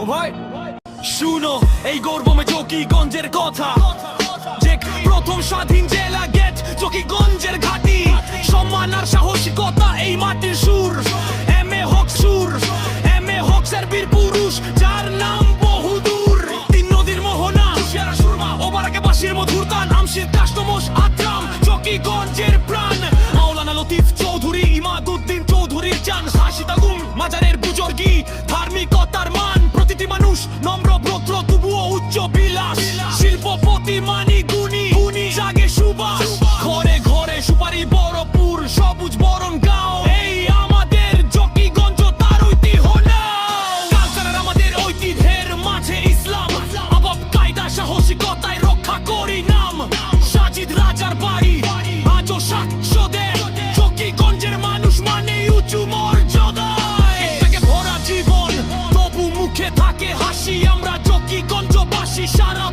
ও ভাই শুনো এই গর্বমে চৌকিগঞ্জের কথা, যে প্রথম স্বাধীন জেলা গেট চৌকিগঞ্জের ঘাটি। সম্মান আর সাহসিকতা এই মাটির সুর, এম এ হক সুর, এম এ হকসের বীর পুরুষ যার নাম বহুদূর। তিন নদীর মোহনা সেরা সুরমা ওবারাকে বাসির মধুর তান, আমশির কাস্টমস আত্রাম চৌকিগঞ্জের প্রাণ। মাওলানা লতিফ চৌধুরী, ইমাদউদ্দিন চৌধুরীর চান, হাসিতা গুম মাজারের বুজুর্গি, ধার্মিকতার মান। প্রতিটি মানুষ নম্র ভদ্র তবুও উচ্চ বিলাস, শিল্পপতি মানি গুণী জাগে সুবাস। ঘরে ঘরে সুপারি বড়পুর সবুজ বরণ গাঁও, এই আমাদের চৌকিগঞ্জ তার ঐতিহ্য নাও। কালচারের আমাদের ঐতিহ্যের মাঝে ইসলাম, আবব কায়দা সাহসিকতায় রক্ষা করি নাম। সাজিদ রাজার বাড়ি আজও সাক্ষ্য দেয়, চৌকিগঞ্জের মানুষ মানে উঁচু মর্যাদায়। থেকে ভরা জীবন তবু মুখে থাকে হাসি, আমরা চৌকিগঞ্জবাসী সারা